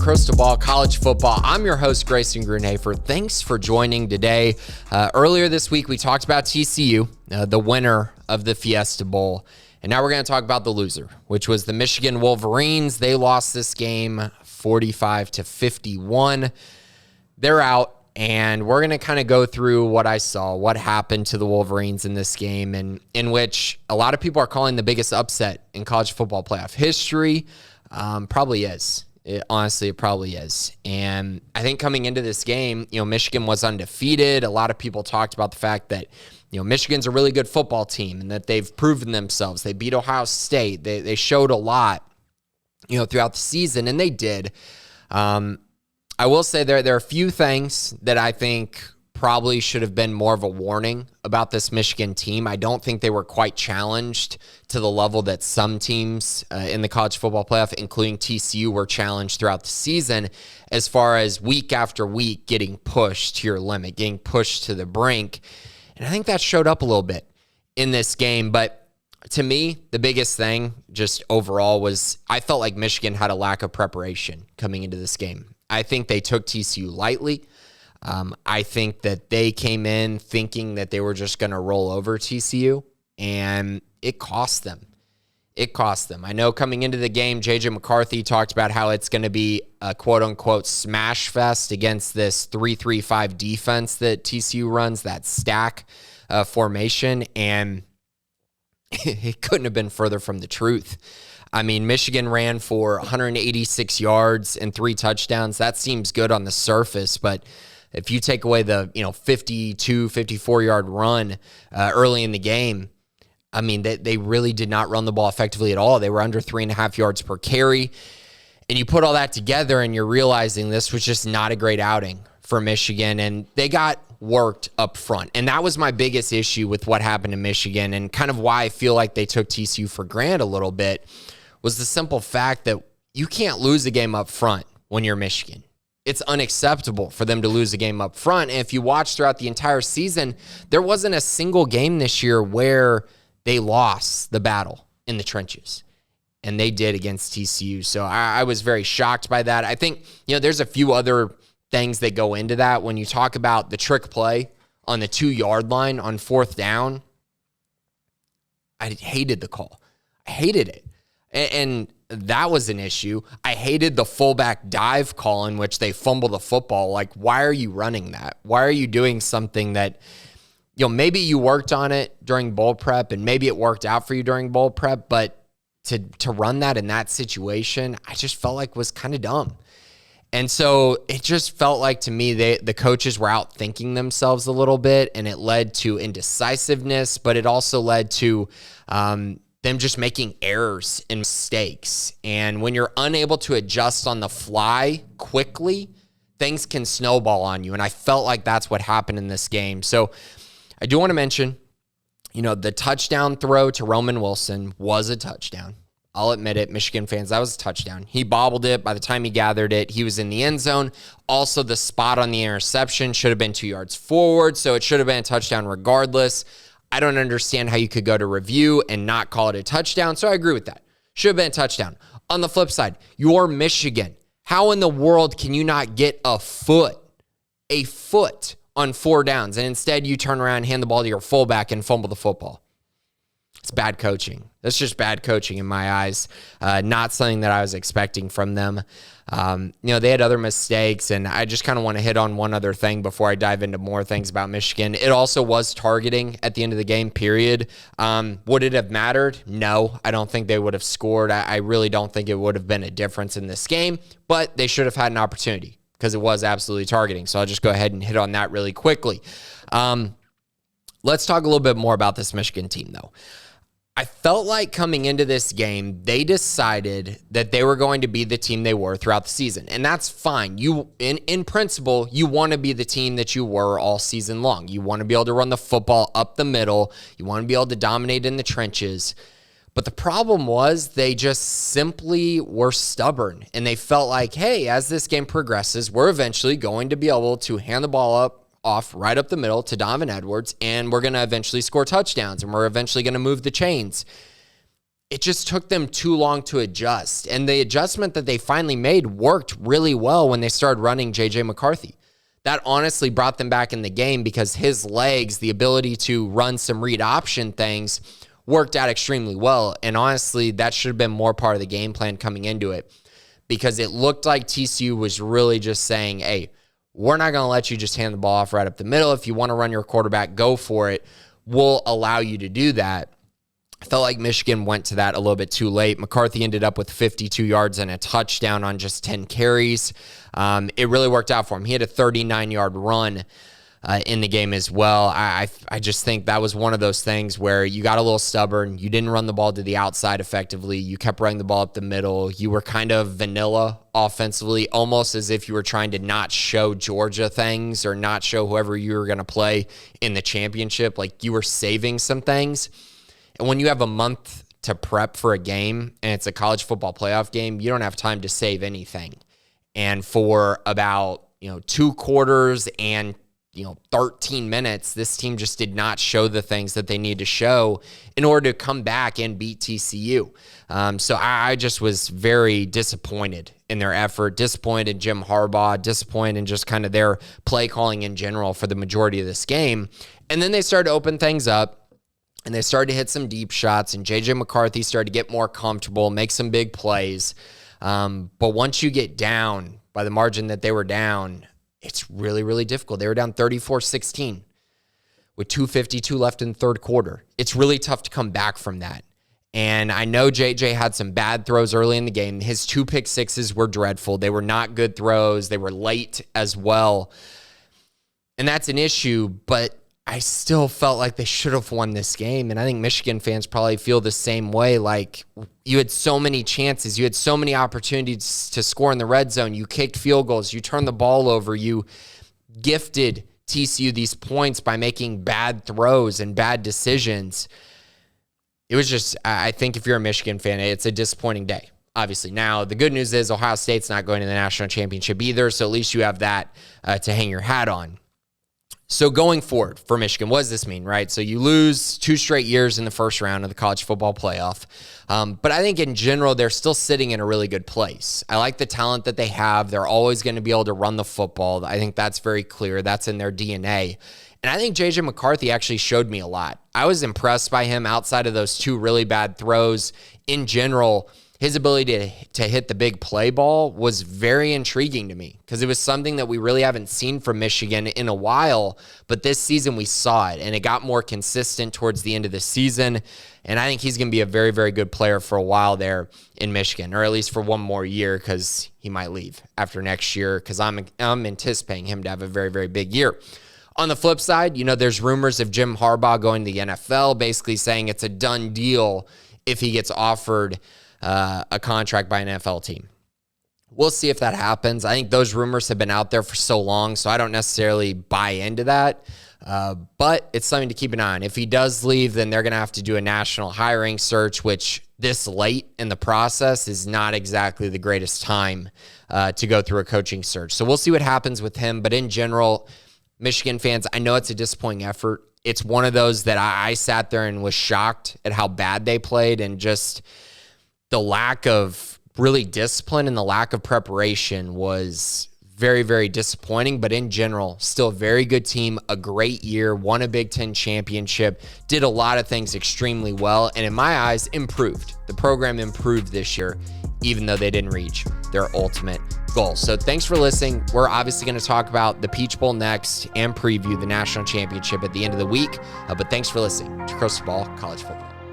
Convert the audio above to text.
Crystal Ball College Football. I'm your host, Grayson Grunhafer. Thanks for joining today. Earlier this week, we talked about TCU, the winner of the Fiesta Bowl. And now we're going to talk about the loser, which was the Michigan Wolverines. They lost this game 45-51. They're out, and we're going to kind of go through what I saw, what happened to the Wolverines in this game, and in which a lot of people are calling the biggest upset in college football playoff history. Probably is. Honestly, it probably is. And I think coming into this game, Michigan was undefeated. A lot of people talked about the fact that, Michigan's a really good football team and that they've proven themselves. They beat Ohio State. They showed a lot, throughout the season, and they did. I will say there are a few things that I think probably should have been more of a warning about this Michigan team. I don't think they were quite challenged to the level that some teams in the college football playoff, including TCU, were challenged throughout the season as far as week after week getting pushed to your limit, getting pushed to the brink. And I think that showed up a little bit in this game. But to me, the biggest thing just overall was I felt like Michigan had a lack of preparation coming into this game. I think they took TCU lightly. I think that they came in thinking that they were just going to roll over TCU, and it cost them. It cost them. I know coming into the game, J.J. McCarthy talked about how it's going to be a quote-unquote smash fest against this 3-3-5 defense that TCU runs, that stack formation, and it couldn't have been further from the truth. I mean, Michigan ran for 186 yards and 3 touchdowns. That seems good on the surface, but if you take away the 52, 54-yard run early in the game, I mean, they really did not run the ball effectively at all. They were under 3.5 yards per carry. And you put all that together and you're realizing this was just not a great outing for Michigan. And they got worked up front. And that was my biggest issue with what happened to Michigan and kind of why I feel like they took TCU for granted a little bit was the simple fact that you can't lose a game up front when you're Michigan. It's unacceptable for them to lose a game up front. And if you watch throughout the entire season, there wasn't a single game this year where they lost the battle in the trenches. And they did against TCU. So I was very shocked by that. I think, there's a few other things that go into that. When you talk about the trick play on the 2-yard line on 4th down, I hated the call. I hated it. And that was an issue. I hated the fullback dive call in which they fumble the football. Like, why are you running that? Why are you doing something that, maybe you worked on it during bowl prep and maybe it worked out for you during bowl prep, but to run that in that situation, I just felt like was kind of dumb. And so it just felt like to me, the coaches were out thinking themselves a little bit, and it led to indecisiveness, but it also led to them just making errors and mistakes. And when you're unable to adjust on the fly quickly, things can snowball on you. And I felt like that's what happened in this game. So I do want to mention, the touchdown throw to Roman Wilson was a touchdown. I'll admit it, Michigan fans, that was a touchdown. He bobbled it. By the time he gathered it, he was in the end zone. Also, the spot on the interception should have been 2 yards forward, so it should have been a touchdown regardless. I don't understand how you could go to review and not call it a touchdown, so I agree with that. Should have been a touchdown. On the flip side, you're Michigan. How in the world can you not get a foot on 4 downs, and instead you turn around and hand the ball to your fullback and fumble the football? It's bad coaching. That's just bad coaching in my eyes. Not something that I was expecting from them. They had other mistakes, and I just kind of want to hit on one other thing before I dive into more things about Michigan. It also was targeting at the end of the game, period. Would it have mattered? No, I don't think they would have scored. I really don't think it would have been a difference in this game, but they should have had an opportunity because it was absolutely targeting. So I'll just go ahead and hit on that really quickly. Let's talk a little bit more about this Michigan team, though. I felt like coming into this game, they decided that they were going to be the team they were throughout the season. And that's fine. In principle, you want to be the team that you were all season long. You want to be able to run the football up the middle. You want to be able to dominate in the trenches. But the problem was they just simply were stubborn. And they felt like, hey, as this game progresses, we're eventually going to be able to hand the ball off right up the middle to Donovan Edwards, and we're going to eventually score touchdowns, and we're eventually going to move the chains. it just took them too long to adjust. And the adjustment that they finally made worked really well when they started running J.J. McCarthy. That honestly brought them back in the game because his legs, the ability to run some read option things, worked out extremely well. And honestly, that should have been more part of the game plan coming into it, because it looked like TCU was really just saying, hey, we're not going to let you just hand the ball off right up the middle. If you want to run your quarterback, go for it. We'll allow you to do that. I felt like Michigan went to that a little bit too late. McCarthy ended up with 52 yards and a touchdown on just 10 carries. It really worked out for him. He had a 39-yard run in the game as well. I just think that was one of those things where you got a little stubborn. You didn't run the ball to the outside effectively. You kept running the ball up the middle. You were kind of vanilla offensively, almost as if you were trying to not show Georgia things or not show whoever you were going to play in the championship. Like, you were saving some things. And when you have a month to prep for a game and it's a college football playoff game, you don't have time to save anything. And for about, 2 quarters and 13 minutes, this team just did not show the things that they need to show in order to come back and beat TCU. So I just was very disappointed in their effort, disappointed in Jim Harbaugh, disappointed in just kind of their play calling in general for the majority of this game. And then they started to open things up. And they started to hit some deep shots, and J.J. McCarthy started to get more comfortable, make some big plays. But once you get down by the margin that they were down, it's really, really difficult. They were down 34-16 with 2:52 left in the third quarter. It's really tough to come back from that. And I know J.J. had some bad throws early in the game. His 2 pick sixes were dreadful. They were not good throws. They were late as well. And that's an issue, but I still felt like they should have won this game. And I think Michigan fans probably feel the same way. Like, you had so many chances. You had so many opportunities to score in the red zone. You kicked field goals. You turned the ball over. You gifted TCU these points by making bad throws and bad decisions. It was just, I think if you're a Michigan fan, it's a disappointing day. Obviously. Now, the good news is Ohio State's not going to the national championship either. So at least you have that to hang your hat on. So going forward for Michigan, what does this mean, right? So you lose 2 straight years in the first round of the college football playoff. But I think in general, they're still sitting in a really good place. I like the talent that they have. They're always going to be able to run the football. I think that's very clear. That's in their DNA. And I think J.J. McCarthy actually showed me a lot. I was impressed by him outside of those 2 really bad throws. In general, his ability to hit the big play ball was very intriguing to me because it was something that we really haven't seen from Michigan in a while, but this season we saw it, and it got more consistent towards the end of the season, and I think he's going to be a very, very good player for a while there in Michigan, or at least for one more year because he might leave after next year because I'm anticipating him to have a very, very big year. On the flip side, there's rumors of Jim Harbaugh going to the NFL, basically saying it's a done deal if he gets offered a contract by an NFL team. We'll see if that happens. I think those rumors have been out there for so long, so I don't necessarily buy into that. But it's something to keep an eye on. If he does leave, then they're going to have to do a national hiring search, which this late in the process is not exactly the greatest time to go through a coaching search. So we'll see what happens with him. But in general, Michigan fans, I know it's a disappointing effort. It's one of those that I sat there and was shocked at how bad they played and just the lack of really discipline and the lack of preparation was very, very disappointing. But in general, still a very good team, a great year, won a Big Ten championship, did a lot of things extremely well, and in my eyes, improved. The program improved this year, even though they didn't reach their ultimate goal. So thanks for listening. We're obviously going to talk about the Peach Bowl next and preview the national championship at the end of the week. But thanks for listening to Crystal Ball College Football.